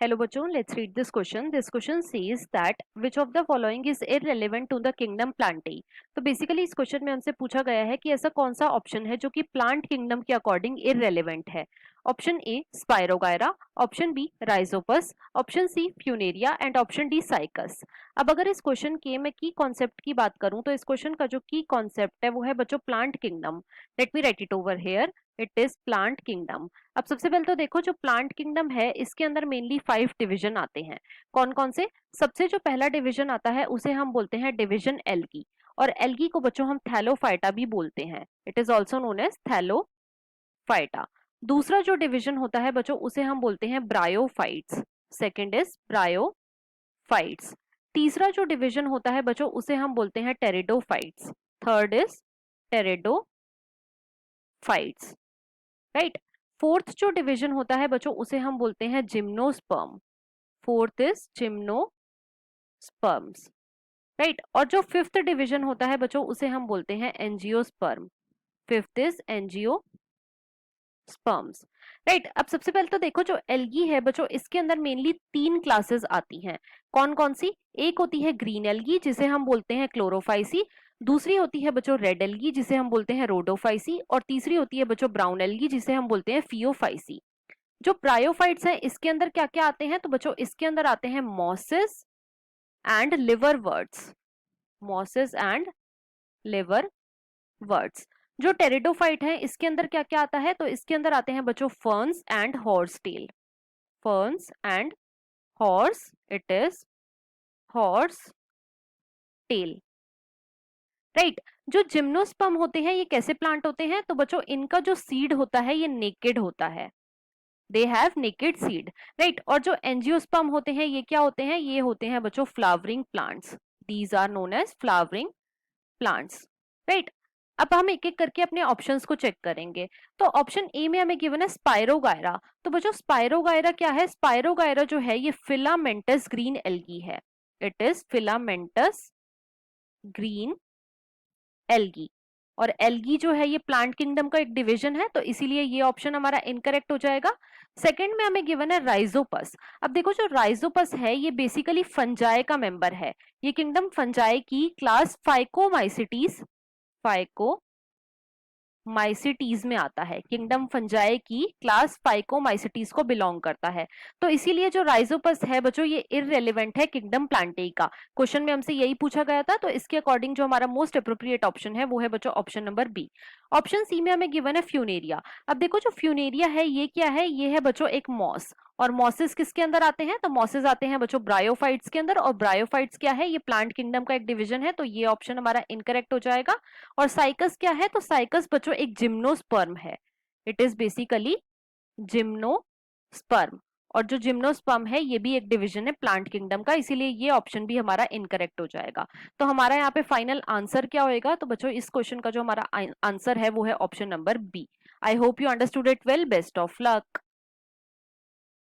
Hello बच्चों, let's read this question. This question says that which of the following is irrelevant to the kingdom Plantae. तो basically इस question में हमसे पूछा गया है कि ऐसा कौन सा ऑप्शन है जो कि प्लांट किंगडम के अकॉर्डिंग इररेलेवेंट है. Option A spirogyra, option B rhizopus, option C funaria and option D cycas. अब अगर इस क्वेश्चन के मैं की कॉन्सेप्ट की बात करूं तो इस क्वेश्चन का जो की कॉन्सेप्ट है वो है बच्चों plant kingdom. Let me right it over here. It is plant kingdom. अब सबसे पहले तो देखो जो प्लांट किंगडम है इसके अंदर मेनली 5 डिवीजन आते हैं. कौन कौन से? सबसे जो पहला डिवीजन आता है उसे हम बोलते हैं डिवीजन एल्गी, और एल्गी को बच्चों हम थैलोफाइटा भी बोलते हैं. It is also known as thallophyta. दूसरा जो डिवीजन होता है बच्चों उसे हम बोलते हैं ब्रायोफाइट्स. Second is bryophytes. तीसरा जो डिवीजन होता है बच्चों उसे हम बोलते हैं pteridophytes. Third is pteridophytes. Right. Fourth जो डिवीजन होता है बच्चों उसे हम बोलते हैं gymnosperm. Fourth is gymnosperms. Right. और जो फिफ्थ डिवीजन होता है बच्चों उसे हम बोलते हैं angiosperm. Fifth is angiosperms. Right. अब सबसे पहले तो देखो जो एल्गी है बच्चों इसके अंदर मेनली 3 क्लासेस आती हैं. कौन कौन सी? एक होती है ग्रीन एल्गी जिसे हम बोलते हैं क्लोरोफाइसी. दूसरी होती है बच्चों रेड एल्गी जिसे हम बोलते हैं रोडोफाइसी. और तीसरी होती है बच्चों ब्राउन एल्गी जिसे हम बोलते हैं फियोफाइसी. जो ब्रायोफाइट्स हैं इसके अंदर क्या क्या आते हैं? तो बच्चों इसके अंदर आते हैं mosses and liverworts. Mosses and liverworts. जो टेरिडोफाइट है इसके अंदर क्या क्या आता है? तो इसके अंदर आते हैं बच्चों ferns and horse tail. Ferns and horse. It is horse tail. Right. जो जिम्नोस्पर्म होते हैं ये कैसे प्लांट होते हैं? तो बच्चों इनका जो सीड होता है ये नेकेड होता है. They have naked seed. Right. और जो एंजियोस्पर्म होते हैं ये क्या होते हैं? ये होते हैं बच्चों flowering plants. These are known as flowering plants. Right. अब हम एक एक करके अपने ऑप्शंस को चेक करेंगे. तो ऑप्शन ए में हमें गिवन है स्पायरोगायरा. तो बच्चों स्पायरोगायरा क्या है? स्पायरोगायरा जो है ये फिलामेंटस ग्रीन एल्गी है. It is filamentous green algae. और एल्गी जो है ये प्लांट किंगडम का एक डिवीजन है, तो इसीलिए ये ऑप्शन हमारा इनकरेक्ट हो जाएगा. सेकंड में हमें गिवन है राइजोपस. अब देखो जो राइजोपस है ये बेसिकली फंजाई का मेंबर है. ये किंगडम फंजाई की क्लास फाइकोमाइसिटीज फाइकोमाइसिटीज में आता है. किंगडम फंजाई की क्लास फाइकोमाइसिटीज को बिलोंग करता है. तो इसीलिए जो राइजोपस है बच्चों ये इररेलेवेंट है किंगडम प्लांटेई का. क्वेश्चन में हमसे यही पूछा गया था, तो इसके अकॉर्डिंग जो हमारा मोस्ट अप्रोप्रिएट ऑप्शन है वो है बच्चों option number B. Option C में हमें गिवन है फ्यूनेरिया. अब देखो जो फ्यूनेरिया है ये क्या है? ये है बच्चों एक मॉस. और मॉसेस किसके अंदर आते हैं? तो मॉसेस आते हैं बच्चों ब्रायोफाइट्स के अंदर. और ब्रायोफाइट्स क्या है? ये प्लांट किंगडम का एक डिवीजन है, तो ये ऑप्शन हमारा इनकरेक्ट हो जाएगा. और साइकस क्या है? तो साइकस बच्चों एक जिम्नोस्पर्म है. It is basically gymnosperm. और जो जिम्नोस्पर्म है ये भी एक डिवीजन है प्लांट किंगडम का, इसीलिए ये ऑप्शन भी हमारा इनकरेक्ट हो जाएगा. तो हमारा यहाँ पे फाइनल आंसर क्या होएगा? तो बच्चों इस क्वेश्चन का जो हमारा आंसर है वो है option number B. I hope you understood it well. Best of luck.